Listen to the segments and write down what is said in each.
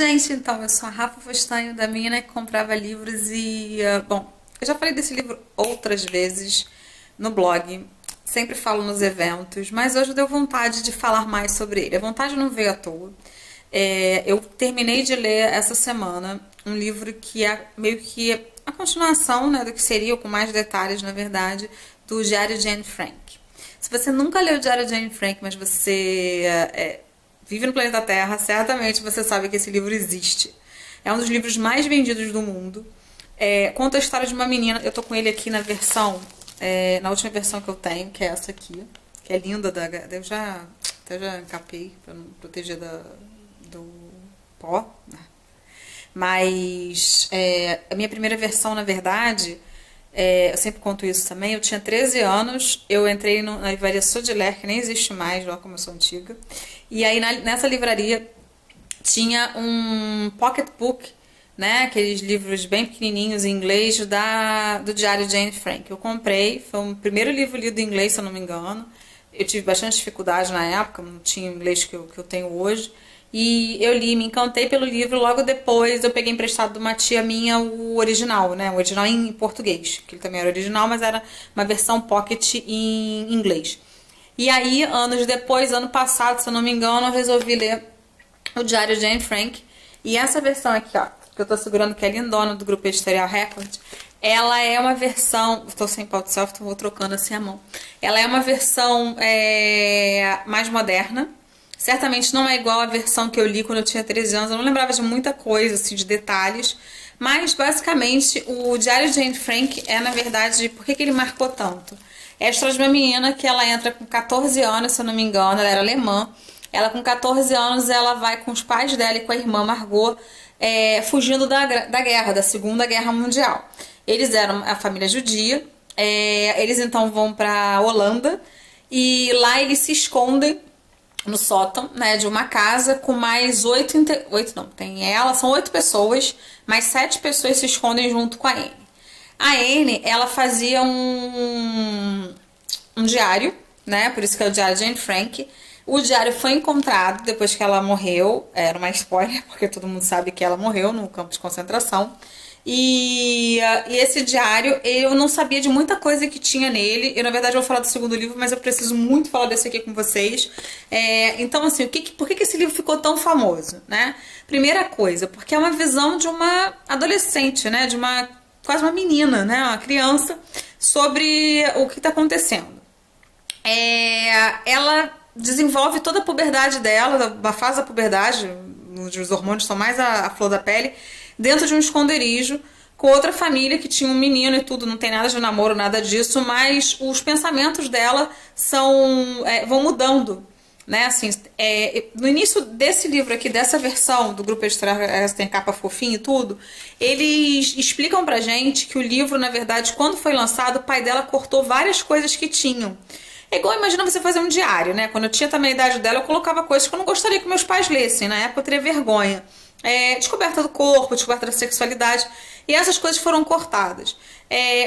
gente, então, eu sou a Rafa Fostanho, da menina que comprava livros e, bom, eu já falei desse livro outras vezes no blog, sempre falo nos eventos, mas hoje deu vontade de falar mais sobre ele. A vontade não veio à toa. Eu terminei de ler essa semana um livro que é meio que a continuação, né, do que seria, ou com mais detalhes, na verdade, do Diário de Anne Frank. Se você nunca leu o Diário de Anne Frank, mas você vive no planeta Terra, certamente você sabe que esse livro existe. É um dos livros mais vendidos do mundo. Conta a história de uma menina. Eu tô com ele aqui na versão, na última versão que eu tenho, que é essa aqui, que é linda. Eu até já encapei para não proteger do pó. Mas a minha primeira versão, na verdade, eu sempre conto isso também. Eu tinha 13 anos, eu entrei na livraria Sodiler, que nem existe mais, lá como eu sou antiga. E aí nessa livraria tinha um pocketbook, né, aqueles livros bem pequenininhos em inglês do Diário de Anne Frank. Eu comprei, foi o primeiro livro lido em inglês, se eu não me engano. Eu tive bastante dificuldade na época, não tinha o inglês que eu tenho hoje. E eu li, me encantei pelo livro. Logo depois eu peguei emprestado de uma tia minha o original, né? O original em português, que ele também era original, mas era uma versão pocket em inglês. E aí, anos depois, ano passado, se eu não me engano, eu resolvi ler o Diário de Anne Frank. E essa versão aqui, ó, que eu tô segurando, que é lindona, do grupo Editorial Record, ela é uma versão... Estou sem pau de selfie, então vou trocando assim a mão. Ela é uma versão mais moderna. Certamente não é igual à versão que eu li quando eu tinha 13 anos. Eu não lembrava de muita coisa, assim, de detalhes. Mas, basicamente, o Diário de Anne Frank na verdade, por que ele marcou tanto? É a história de uma menina que ela entra com 14 anos, se eu não me engano, ela era alemã. Ela, com 14 anos, ela vai com os pais dela e com a irmã Margot, fugindo da guerra, da Segunda Guerra Mundial. Eles eram a família judia. Eles, então, vão para Holanda. E lá eles se escondem no sótão, né, de uma casa com mais são 8 pessoas, mais 7 pessoas se escondem junto com a Anne. A Anne, ela fazia um diário, né, por isso que é o Diário de Anne Frank. O diário foi encontrado depois que ela morreu, era uma spoiler, porque todo mundo sabe que ela morreu no campo de concentração. E esse diário, eu não sabia de muita coisa que tinha nele. Eu, na verdade, vou falar do segundo livro, mas eu preciso muito falar desse aqui com vocês. Então, assim, por que esse livro ficou tão famoso, né? Primeira coisa, porque é uma visão de uma adolescente, né? De quase uma menina, né? Uma criança, sobre o que está acontecendo. Ela desenvolve toda a puberdade dela, a fase da puberdade, os hormônios estão mais à flor da pele, dentro de um esconderijo, com outra família que tinha um menino e tudo, não tem nada de namoro, nada disso, mas os pensamentos dela vão mudando, né? Assim, no início desse livro aqui, dessa versão do grupo Editorial, tem capa fofinha e tudo, eles explicam pra gente que o livro, na verdade, quando foi lançado, o pai dela cortou várias coisas que tinham. É igual, imagina você fazer um diário, né? Quando eu tinha também a idade dela, eu colocava coisas que eu não gostaria que meus pais lessem. Na época eu teria vergonha. Descoberta do corpo, descoberta da sexualidade. E essas coisas foram cortadas.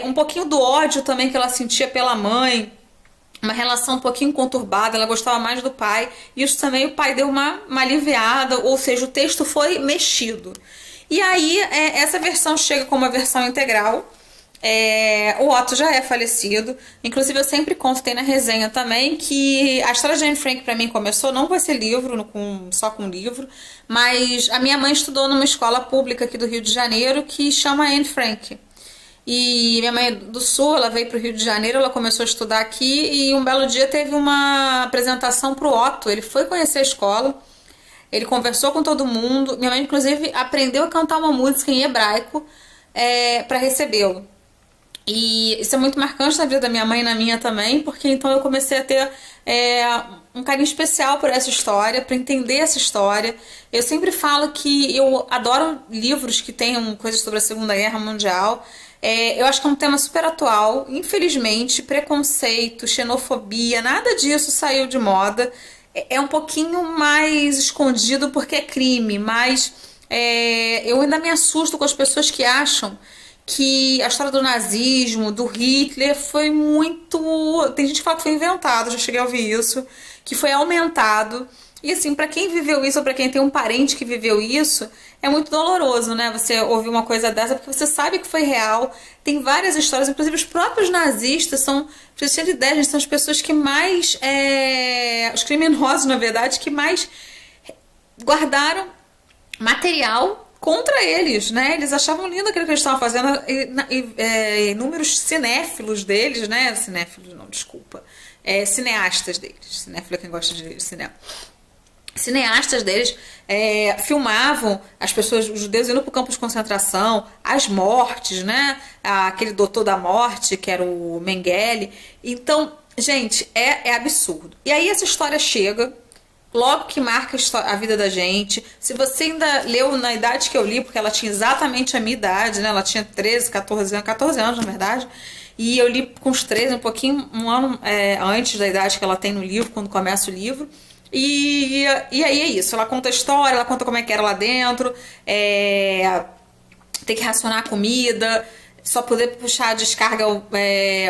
Um pouquinho do ódio também que ela sentia pela mãe. Uma relação um pouquinho conturbada. Ela gostava mais do pai. Isso também o pai deu uma aliviada. Ou seja, o texto foi mexido. E aí, essa versão chega como uma versão integral. O Otto já é falecido. Inclusive eu sempre conto, tem na resenha também, que a história de Anne Frank pra mim começou, não vai ser livro, só com livro, mas a minha mãe estudou numa escola pública aqui do Rio de Janeiro que chama Anne Frank. E minha mãe é do Sul, ela veio pro Rio de Janeiro, ela começou a estudar aqui e um belo dia teve uma apresentação pro Otto. Ele foi conhecer a escola, ele conversou com todo mundo. Minha mãe inclusive aprendeu a cantar uma música em hebraico para recebê-lo. E isso é muito marcante na vida da minha mãe e na minha também, porque então eu comecei a ter um carinho especial por essa história, para entender essa história. Eu sempre falo que eu adoro livros que tenham coisas sobre a Segunda Guerra Mundial. Eu acho que é um tema super atual. Infelizmente, preconceito, xenofobia, nada disso saiu de moda. É um pouquinho mais escondido porque é crime, mas eu ainda me assusto com as pessoas que acham que a história do nazismo, do Hitler, foi muito... Tem gente que fala que foi inventado, já cheguei a ouvir isso, que foi aumentado E assim, pra quem viveu isso, ou pra quem tem um parente que viveu isso, é muito doloroso, né? Você ouvir uma coisa dessa, porque você sabe que foi real. Tem várias histórias, inclusive os próprios nazistas são, pra vocês terem ideia, gente, são as pessoas que mais, os criminosos, na verdade, que mais guardaram material contra eles, né? Eles achavam lindo aquilo que eles estavam fazendo. Inúmeros cinéfilos deles, né? Cinéfilos, não, desculpa. Cineastas deles. Cinéfilo é quem gosta de cinema. Cineastas deles filmavam as pessoas, os judeus indo para o campo de concentração, as mortes, né? Aquele doutor da morte, que era o Mengele. Então, gente, é absurdo. E aí essa história chega, logo que marca a vida da gente. Se você ainda leu na idade que eu li, porque ela tinha exatamente a minha idade, né? Ela tinha 13, 14 anos, na verdade. E eu li com os 13, um ano antes da idade que ela tem no livro, quando começa o livro. E aí é isso, ela conta a história, ela conta como é que era lá dentro, tem que racionar a comida, só poder puxar a descarga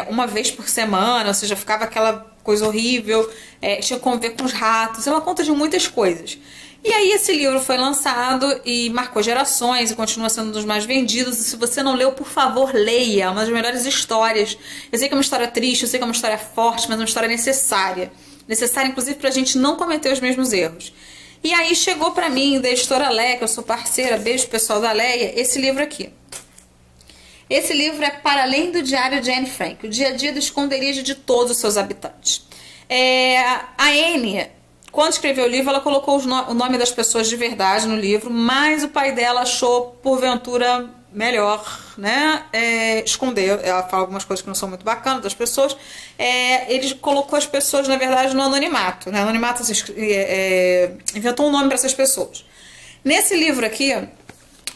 uma vez por semana, ou seja, ficava aquela coisa horrível, tinha que conviver com os ratos, ela conta de muitas coisas. E aí esse livro foi lançado e marcou gerações e continua sendo um dos mais vendidos. E se você não leu, por favor, leia. É uma das melhores histórias. Eu sei que é uma história triste, eu sei que é uma história forte, mas é uma história necessária. Necessária, inclusive, pra gente não cometer os mesmos erros. E aí chegou pra mim, da editora Leia, que eu sou parceira, beijo pessoal da Leia, esse livro aqui. Esse livro é Para Além do Diário de Anne Frank, o dia a dia do esconderijo de todos os seus habitantes. A Anne, quando escreveu o livro, ela colocou o nome das pessoas de verdade no livro, mas o pai dela achou, porventura, melhor, né, esconder. Ela fala algumas coisas que não são muito bacanas das pessoas. Ele colocou as pessoas, na verdade, no anonimato, né? Anonimato, inventou um nome para essas pessoas. Nesse livro aqui,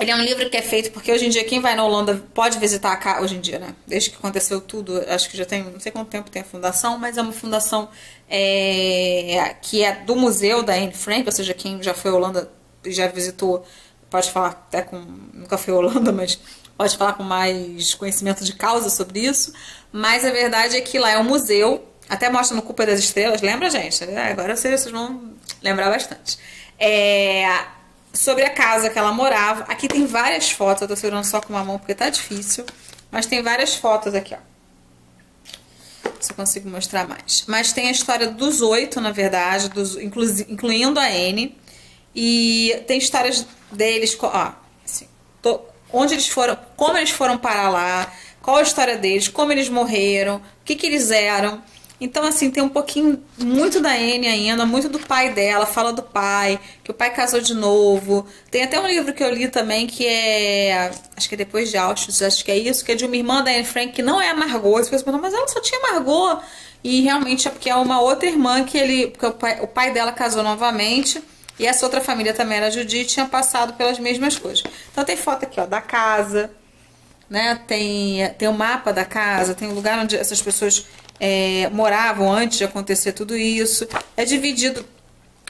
ele é um livro que é feito porque hoje em dia quem vai na Holanda pode visitar a casa, hoje em dia, né? Desde que aconteceu tudo, acho que já tem, não sei quanto tempo tem a fundação, mas é uma fundação que é do museu da Anne Frank, ou seja, quem já foi à Holanda e já visitou, pode falar até com, nunca foi à Holanda, mas pode falar com mais conhecimento de causa sobre isso. Mas a verdade é que lá é um museu, até mostra no Culpa das Estrelas, lembra, gente? Agora vocês vão lembrar bastante. Sobre a casa que ela morava. Aqui tem várias fotos, eu tô segurando só com uma mão porque tá difícil, mas tem várias fotos aqui, ó. Se eu consigo mostrar mais. Mas tem a história dos 8, na verdade, incluindo a Anne. E tem histórias deles, ó, assim, onde eles foram, como eles foram parar lá, qual a história deles, como eles morreram, o que eles eram. Então, assim, tem um pouquinho, muito da Anne ainda, muito do pai dela, fala do pai, que o pai casou de novo. Tem até um livro que eu li também, que acho que é Depois de Auschwitz, acho que é isso, que é de uma irmã da Anne Frank, que não é a Margot. Você pensa, mas ela só tinha Margot. E realmente é porque é uma outra irmã porque o pai dela casou novamente. E essa outra família também era judia e tinha passado pelas mesmas coisas. Então tem foto aqui, ó, da casa, né? Tem o mapa da casa, tem o lugar onde essas pessoas moravam antes de acontecer tudo isso. É dividido,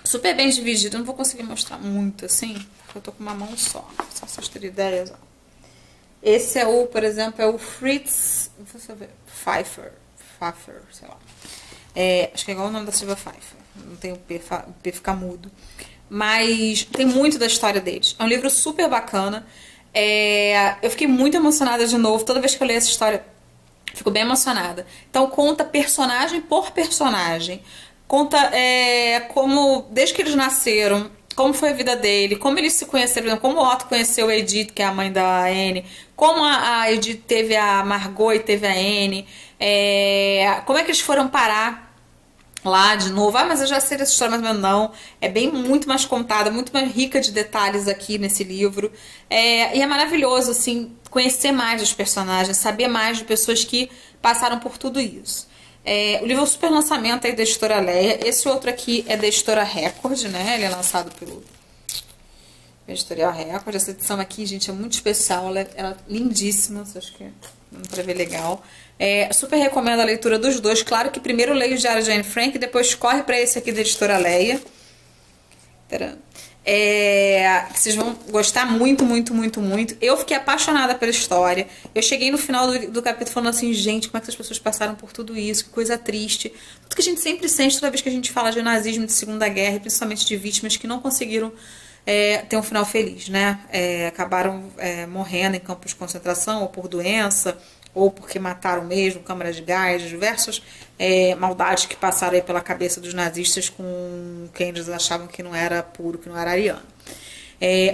super bem dividido. Eu não vou conseguir mostrar muito assim, porque eu tô com uma mão só pra vocês terem ideias, ó. Esse por exemplo, é o Fritz Pfeiffer, sei lá. Acho que é igual o nome da Silvia Pfeiffer. Não tem o P ficar mudo. Mas tem muito da história deles. É um livro super bacana. Eu fiquei muito emocionada de novo. Toda vez que eu leio essa história, fico bem emocionada. Então conta personagem por personagem. Conta como, desde que eles nasceram, como foi a vida dele, como eles se conheceram, como o Otto conheceu a Edith, que é a mãe da Anne, como a Edith teve a Margot e teve a Anne, como é que eles foram parar lá de novo. Mas eu já sei dessa história, mas não. É muito mais contada, muito mais rica de detalhes aqui nesse livro. E é maravilhoso, assim, conhecer mais dos personagens, saber mais de pessoas que passaram por tudo isso. O livro é um super lançamento aí da editora Leia. Esse outro aqui é da editora Record, né? Ele é lançado pelo Editorial Record. Essa edição aqui, gente, é muito especial. Ela é lindíssima, acho que dá pra ver legal. Super recomendo a leitura dos dois. Claro que primeiro leio o Diário de Anne Frank e depois corre para esse aqui da editora Leia. Que vocês vão gostar muito, muito, muito, muito. Eu fiquei apaixonada pela história. Eu cheguei no final do capítulo falando assim, gente, como é que essas pessoas passaram por tudo isso? Que coisa triste. Tudo que a gente sempre sente toda vez que a gente fala de nazismo, de Segunda Guerra, e principalmente de vítimas que não conseguiram ter um final feliz, né? Acabaram morrendo em campos de concentração, ou por doença, ou porque mataram mesmo, câmara de gás, diversas maldades que passaram aí pela cabeça dos nazistas com quem eles achavam que não era puro, que não era ariano.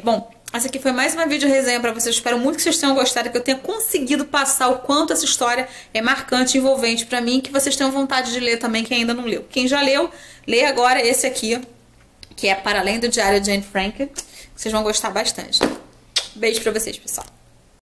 Bom, essa aqui foi mais uma vídeo resenha para vocês. Espero muito que vocês tenham gostado, que eu tenha conseguido passar o quanto essa história é marcante e envolvente para mim, que vocês tenham vontade de ler também, quem ainda não leu. Quem já leu, lê agora esse aqui, que é Para Além do Diário de Anne Frank, que vocês vão gostar bastante. Beijo para vocês, pessoal.